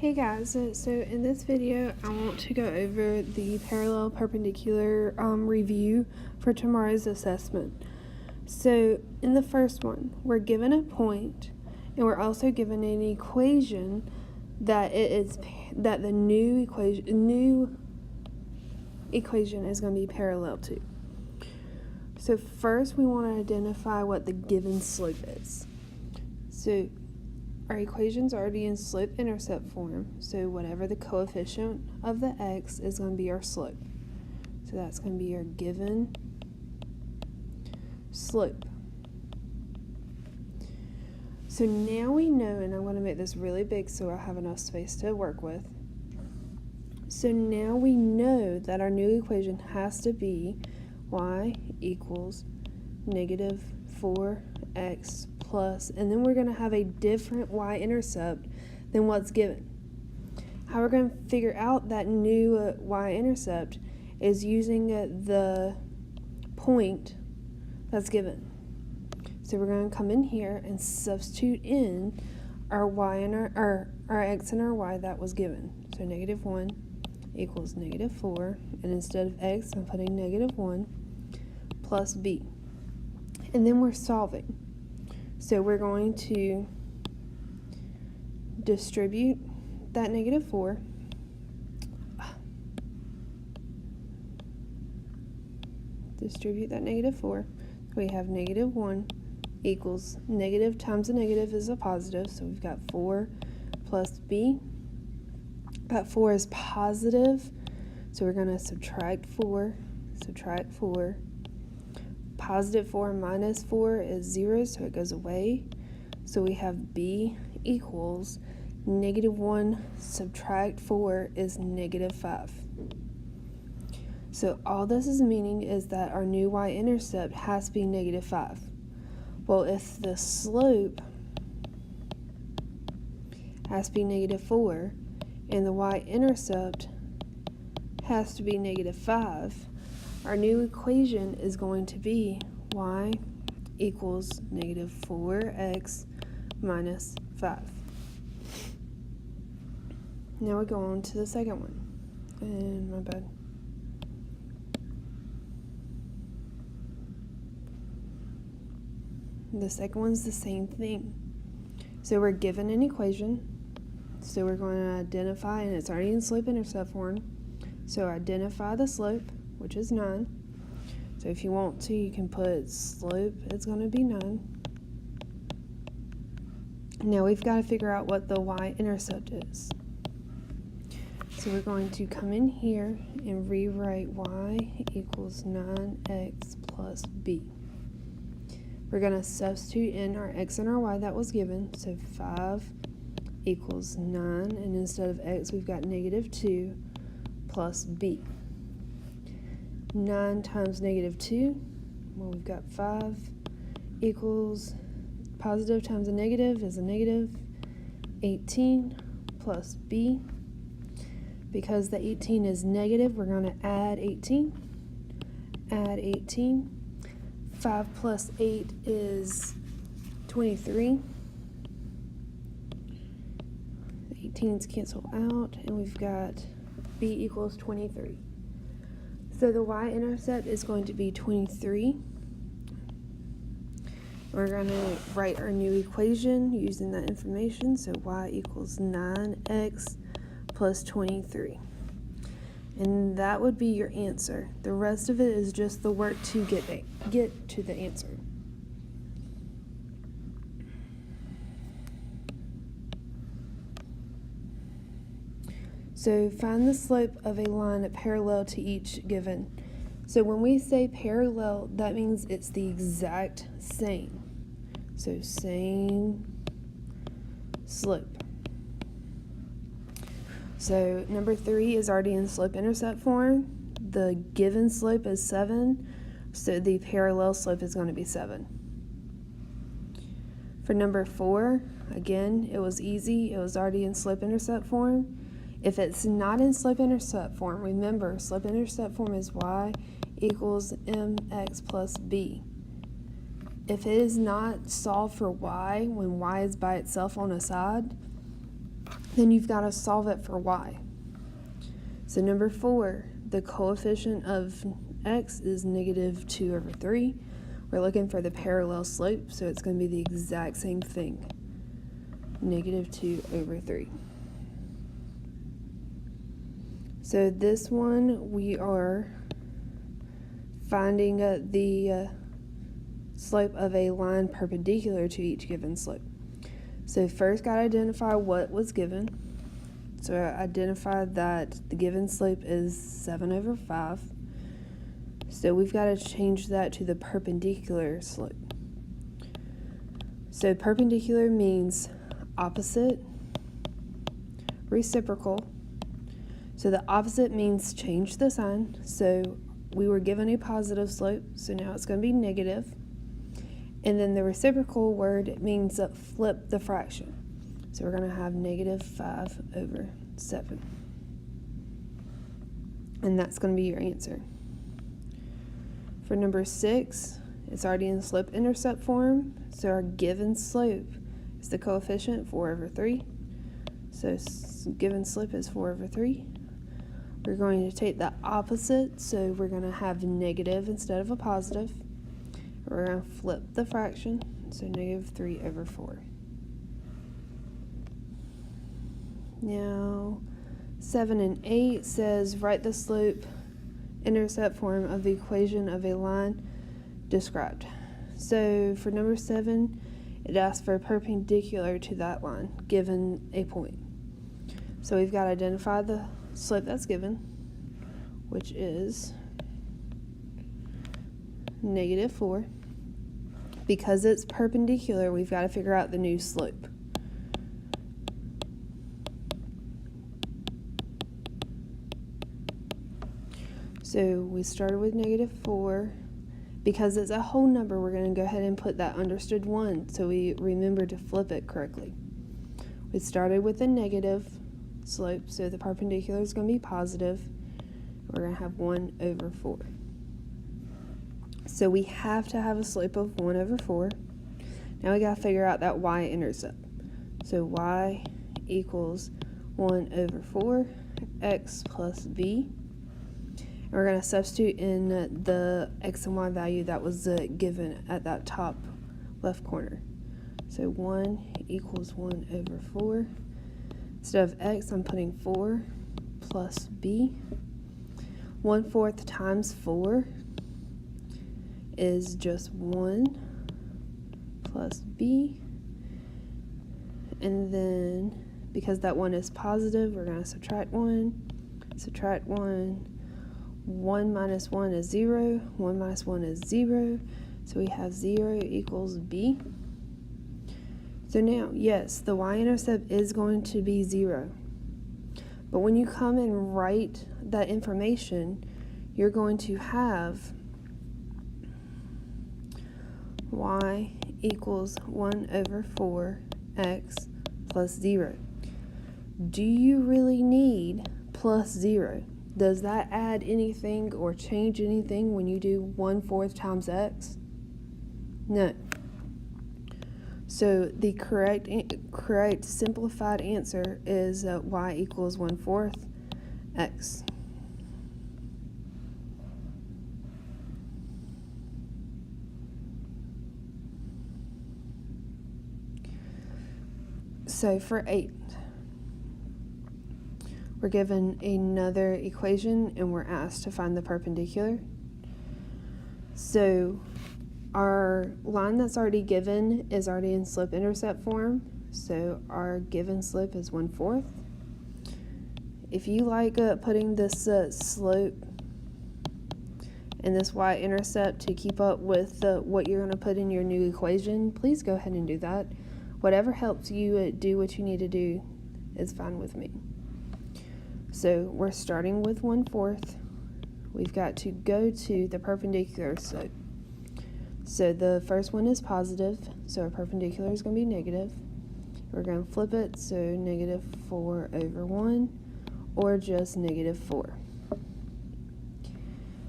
Hey guys, so in this video I want to go over the parallel perpendicular review for tomorrow's assessment. So in the first one, we're given a point and we're also given an equation that the new equation is going to be parallel to. So first we want to identify what the given slope is. So our equation's already in slope-intercept form, so whatever the coefficient of the x is going to be our slope. So that's going to be our given slope. So now we know, and I'm going to make this really big so I have enough space to work with. So now we know that our new equation has to be y equals negative 4x plus, and then we're going to have a different y-intercept than what's given. How we're going to figure out that new y-intercept is using the point that's given. So we're going to come in here and substitute in our y and our x and our y that was given. So negative 1 equals negative 4, and instead of x I'm putting negative 1 plus b. And then we're solving. So we're going to distribute that negative 4. Distribute that negative 4. We have negative 1 equals negative times a negative is a positive. So we've got 4 plus b. That 4 is positive. So we're going to subtract 4. Subtract 4. Positive 4 minus 4 is 0, so it goes away. So we have b equals negative 1 subtract 4 is negative 5. So all this is meaning is that our new y-intercept has to be negative 5. Well, if the slope has to be negative 4 and the y-intercept has to be negative 5, our new equation is going to be y equals negative 4x minus 5. Now we go on to the second one. And my bad. The second one's the same thing. So we're given an equation. So we're going to identify, and it's already in slope-intercept form. So identify the slope, which is 9. So if you want to, you can put slope, it's going to be 9. Now we've got to figure out what the y-intercept is. So we're going to come in here and rewrite y equals 9x plus b. We're going to substitute in our x and our y that was given. So 5 equals 9, and instead of x we've got negative 2 plus b. 9 times negative 2, well, we've got 5 equals positive times a negative is a negative 18 plus b. Because the 18 is negative, we're going to add 18. Add 18. 5 plus 8 is 23. The 18's cancel out, and we've got b equals 23. So the y-intercept is going to be 23. We're going to write our new equation using that information. So y equals 9x plus 23. And that would be your answer. The rest of it is just the work to get to the answer. So find the slope of a line parallel to each given. So when we say parallel, that means it's the exact same. So same slope. So number 3 is already in slope-intercept form. The given slope is 7, so the parallel slope is going to be 7. For number 4, again, it was easy. It was already in slope-intercept form. If it's not in slope-intercept form, remember, slope-intercept form is y equals mx plus b. If it is not solved for y, when y is by itself on a side, then you've got to solve it for y. So number 4, the coefficient of x is negative 2 over 3. We're looking for the parallel slope, so it's going to be the exact same thing, negative 2 over 3. So this one, we are finding the slope of a line perpendicular to each given slope. So first got to identify what was given. So I identified that the given slope is 7 over 5. So we've got to change that to the perpendicular slope. So perpendicular means opposite, reciprocal. So the opposite means change the sign. So we were given a positive slope, so now it's going to be negative. And then the reciprocal word means flip the fraction. So we're going to have negative 5 over 7. And that's going to be your answer. For number 6, it's already in slope-intercept form. So our given slope is the coefficient, 4 over 3. So given slope is 4 over 3. We're going to take the opposite, so we're going to have negative instead of a positive. We're going to flip the fraction, so negative 3 over 4. Now, 7 and 8 says write the slope-intercept form of the equation of a line described. So for number 7, it asks for a perpendicular to that line, given a point. So we've got to identify the slope that's given, which is negative 4. Because it's perpendicular, we've got to figure out the new slope. So we started with negative 4. Because it's a whole number, we're going to go ahead and put that understood 1 so we remember to flip it correctly. We started with a negative slope, so the perpendicular is going to be positive. We're going to have 1 over 4. So we have to have a slope of 1 over 4. Now we got to figure out that y-intercept. So y equals 1 over 4, x plus b. And we're going to substitute in the x and y value that was given at that top left corner. So 1 equals 1 over 4. Instead of x, I'm putting 4 plus b. 1/4 times 4 is just 1 plus b. And then, because that 1 is positive, we're going to subtract 1. Subtract 1. 1 minus 1 is 0. 1 minus 1 is 0. So we have 0 equals b. So now, yes, the y-intercept is going to be 0. But when you come and write that information, you're going to have y equals 1 over 4 x plus 0. Do you really need plus 0? Does that add anything or change anything when you do 1/4 times x? No. So the correct simplified answer is y equals 1/4 x. So for 8, we're given another equation and we're asked to find the perpendicular. So our line that's already given is already in slope-intercept form. So our given slope is 1/4. If you like putting this slope and this y-intercept to keep up with what you're going to put in your new equation, please go ahead and do that. Whatever helps you do what you need to do is fine with me. So we're starting with 1/4. We've got to go to the perpendicular slope. So the first one is positive, so our perpendicular is going to be negative. We're going to flip it, so negative 4 over 1, or just negative 4.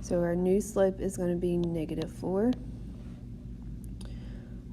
So our new slope is going to be negative 4.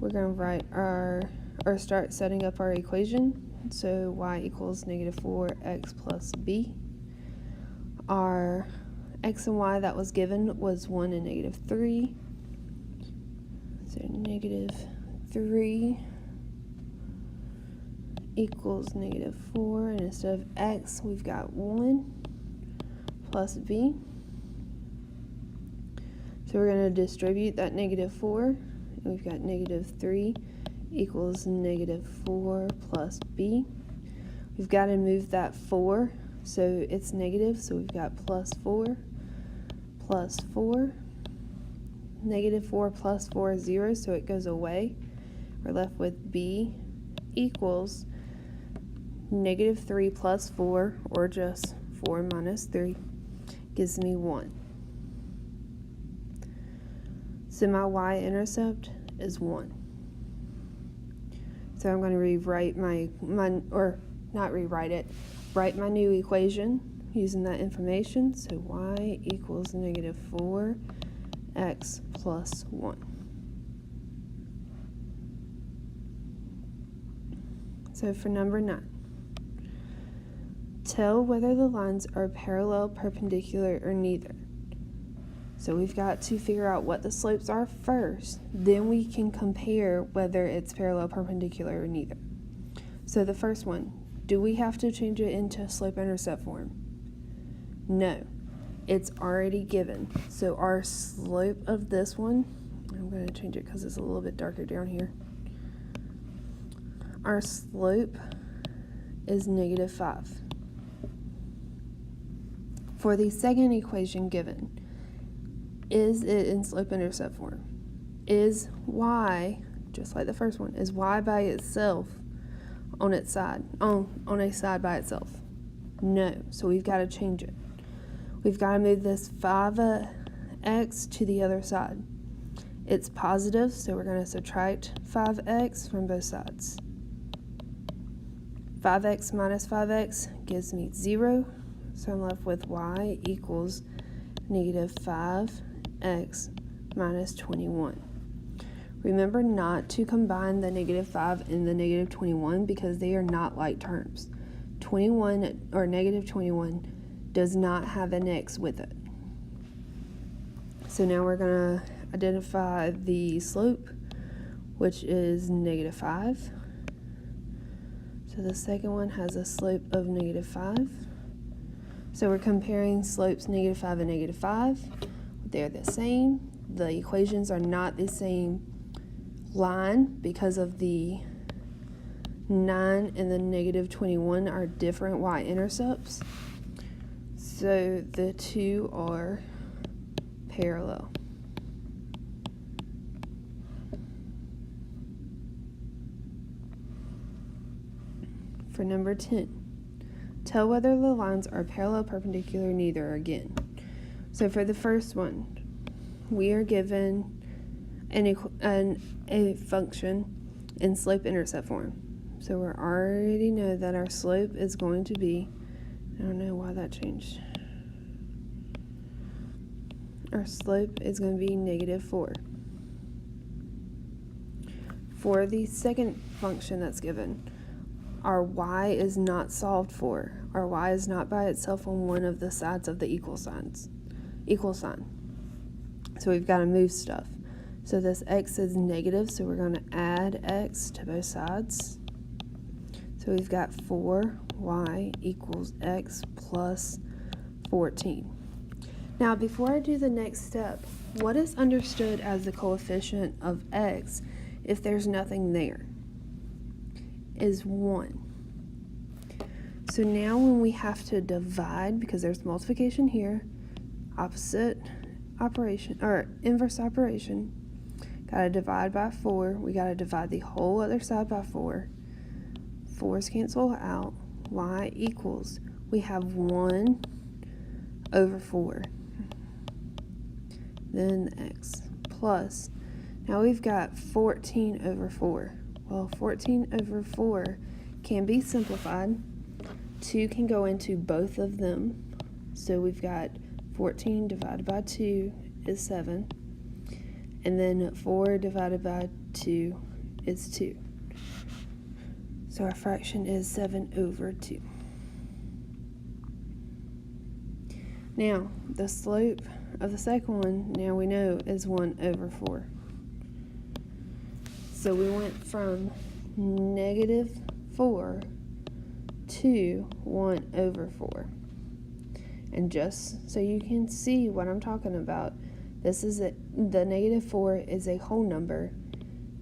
We're going to write or start setting up our equation. so y equals -4x plus b. Our x and y that was given was 1 and -3. So -3 equals -4, and instead of x, we've got 1 plus b. So we're going to distribute that -4, and we've got -3 equals -4 plus b. We've got to move that 4, so it's negative, so we've got +4 plus 4. -4 plus 4 is 0, so it goes away. We're left with b equals -3 plus 4, or just 4 minus 3, gives me 1. So my y-intercept is 1. So I'm going to rewrite write my new equation using that information. So y equals -4x plus 1. So for number 9, tell whether the lines are parallel, perpendicular, or neither. So we've got to figure out what the slopes are first, then we can compare whether it's parallel, perpendicular, or neither. So the first one, do we have to change it into slope-intercept form? No, it's already given. So our slope of this one, I'm going to change it because it's a little bit darker down here. Our slope is -5. For the second equation given, is it in slope-intercept form? Is y, just like the first one, is y by itself on its side, on a side by itself? No, so we've got to change it. We've got to move this 5x to the other side. It's positive, so we're going to subtract 5x from both sides. 5x minus 5x gives me 0, so I'm left with y equals -5x minus 21. Remember not to combine the -5 and the -21 because they are not like terms. 21 or -21 does not have an x with it. So now we're going to identify the slope, which is -5. So the second one has a slope of -5. So we're comparing slopes -5 and -5. They're the same. The equations are not the same line because of the 9 and the -21 are different y-intercepts. So the two are parallel. For number 10, tell whether the lines are parallel, perpendicular, neither again. So for the first one, we are given a function in slope-intercept form. So we already know that our slope is going to be, I don't know why that changed. Our slope is going to be -4. For the second function that's given, our y is not solved for. Our y is not by itself on one of the sides of the equal sign. So we've got to move stuff. So this x is negative, so we're going to add x to both sides. So we've got 4y equals x plus 14. Now before I do the next step, what is understood as the coefficient of x if there's nothing there? Is 1. So now when we have to divide, because there's multiplication here, opposite operation, or inverse operation, gotta divide by 4, we gotta divide the whole other side by 4. 4's cancel out, y equals, we have 1 over 4, then x, plus, now we've got 14 over 4. Well, 14 over 4 can be simplified. 2 can go into both of them. So we've got 14 divided by 2 is 7. And then 4 divided by 2 is 2. So our fraction is 7/2. Now, the slope of the second one, now we know, is 1/4. So we went from -4 to 1/4. And just so you can see what I'm talking about, this is the -4 is a whole number,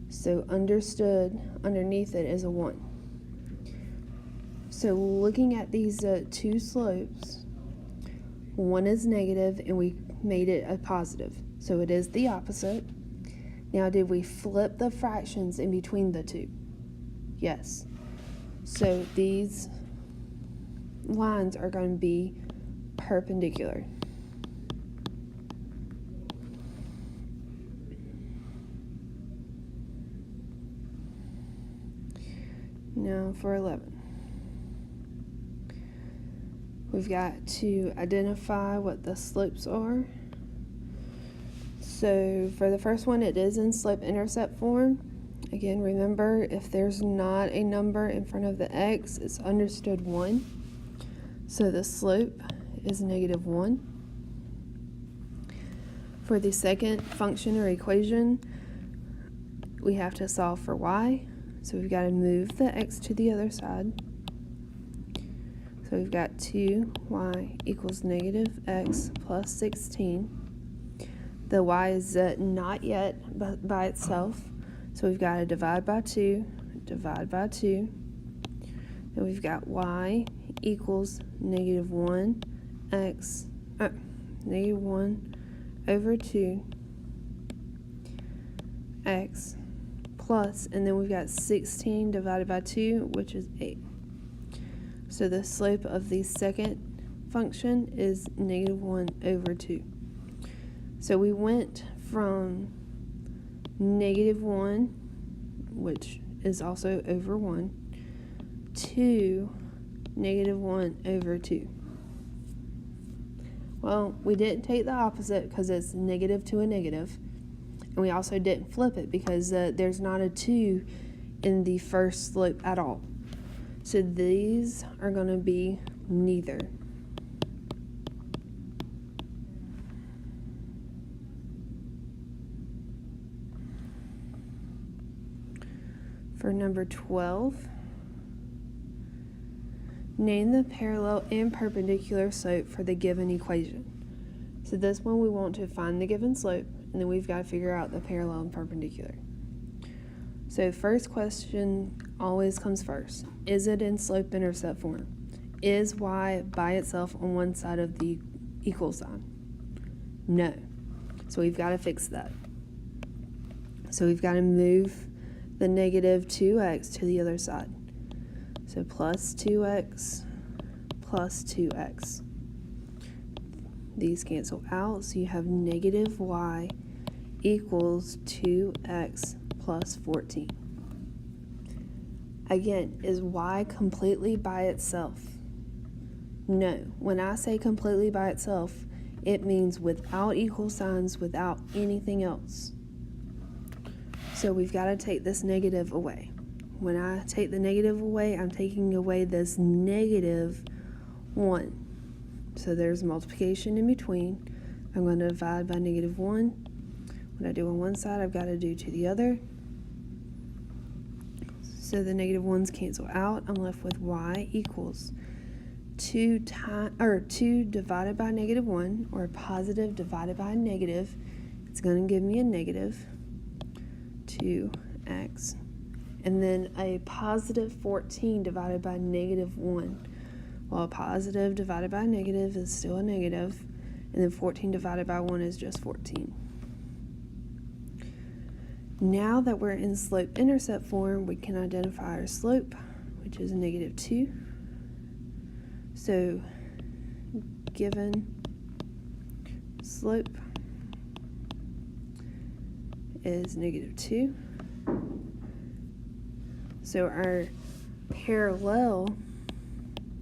so understood underneath it is a 1. So looking at these two slopes, one is negative and we made it a positive, so it is the opposite. Now, did we flip the fractions in between the two? Yes. So these lines are going to be perpendicular. Now for 11. We've got to identify what the slopes are. So for the first one, it is in slope-intercept form. Again, remember, if there's not a number in front of the x, it's understood 1. So the slope is -1. For the second function or equation, we have to solve for y. So we've got to move the x to the other side. So we've got 2y equals -x plus 16. The y is not yet by itself, so we've got to divide by 2, divide by 2. Then we've got y equals -1x, -1/2 x plus, and then we've got 16 divided by 2, which is 8. So the slope of the second function is -1/2. So we went from -1, which is also over 1, to -1/2. Well, we didn't take the opposite because it's negative to a negative. And we also didn't flip it because there's not a 2 in the first slope at all. So these are going to be neither. For number 12, name the parallel and perpendicular slope for the given equation. So this one we want to find the given slope, and then we've got to figure out the parallel and perpendicular. So first question always comes first. Is it in slope-intercept form? Is y by itself on one side of the equal sign? No. So we've got to fix that. So we've got to move the -2x to the other side. So plus 2x plus 2x. These cancel out, so you have -y equals 2x plus 14. Again, is y completely by itself? No. When I say completely by itself, it means without equal signs, without anything else. So we've got to take this negative away. When I take the negative away, I'm taking away this -1. So there's multiplication in between. I'm going to divide by -1. What I do on one side, I've got to do to the other. So the -1's cancel out. I'm left with y equals 2 divided by -1, or positive divided by a negative. It's going to give me a negative 2x. And then a positive 14 divided by -1. Well, a positive divided by a negative is still a negative, and then 14 divided by 1 is just 14. Now that we're in slope-intercept form, we can identify our slope, which is -2. So, given slope is -2. So our parallel,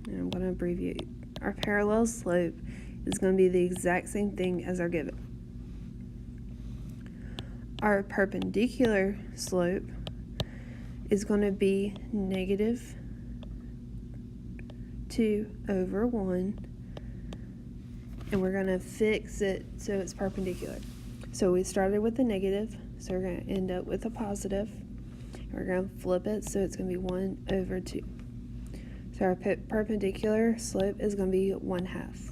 and I'm going to abbreviate, our parallel slope is going to be the exact same thing as our given. Our perpendicular slope is going to be negative 2 over 1, and we're going to fix it so it's perpendicular. So we started with a negative, so we're going to end up with a positive. We're going to flip it, so it's going to be 1 over 2. So our perpendicular slope is going to be 1/2.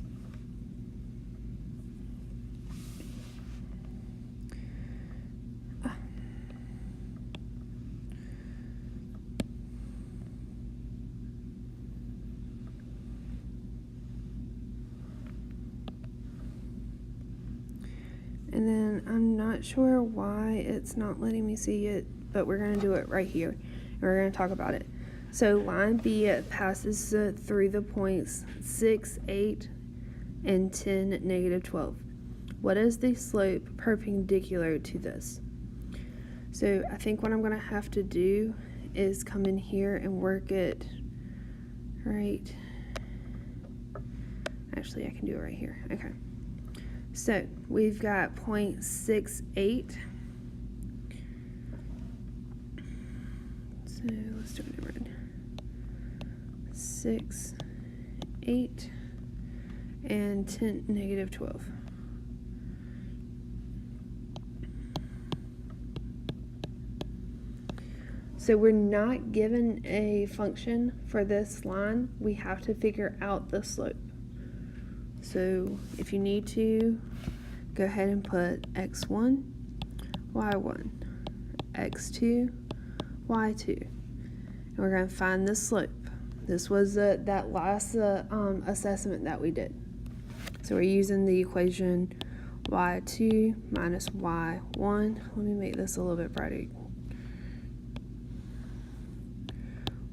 And then I'm not sure why it's not letting me see it, but we're going to do it right here. And we're going to talk about it. So line B, it passes through the points 6, 8, and 10, -12. What is the slope perpendicular to this? So I think what I'm going to have to do is come in here and work it right. Actually, I can do it right here. Okay. So we've got 0.68. So let's do it in red. 6, 8, and 10, -12. So we're not given a function for this line. We have to figure out the slope. So if you need to, go ahead and put x1, y1, x2, y2. And we're going to find the slope. This was that last assessment that we did. So we're using the equation y2 minus y1. Let me make this a little bit brighter.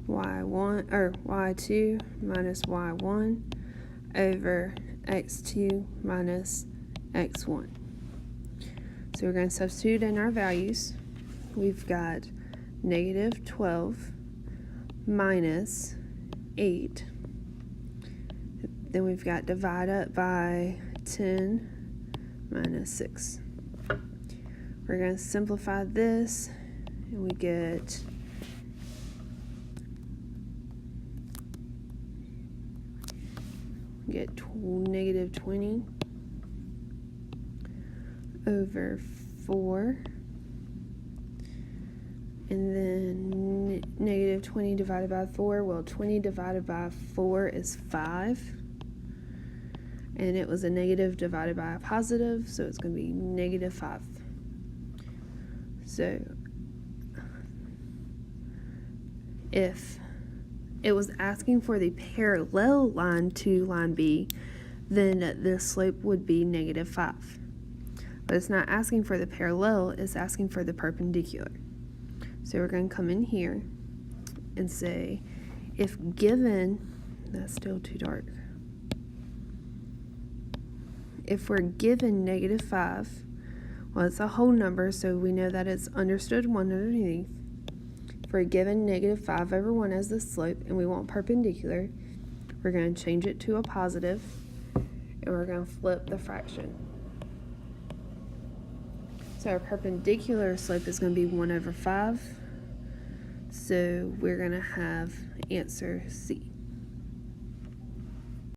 y2 minus y1 over x2 minus x1. So we're going to substitute in our values. We've got -12 minus 8. Then we've got divide up by 10 minus 6. We're going to simplify this, and we get -20 over 4, and then -20 divided by 4, well, 20 divided by 4 is 5, and it was a negative divided by a positive, so it's going to be -5. So if it was asking for the parallel line to line B, then the slope would be -5. But it's not asking for the parallel, it's asking for the perpendicular. So we're going to come in here and say, if given, that's still too dark. If we're given -5, well, it's a whole number, so we know that it's understood 1 underneath. If we're given -5 over 1 as the slope and we want perpendicular, we're going to change it to a positive, and we're going to flip the fraction. So our perpendicular slope is going to be 1 over 5. So we're going to have answer C.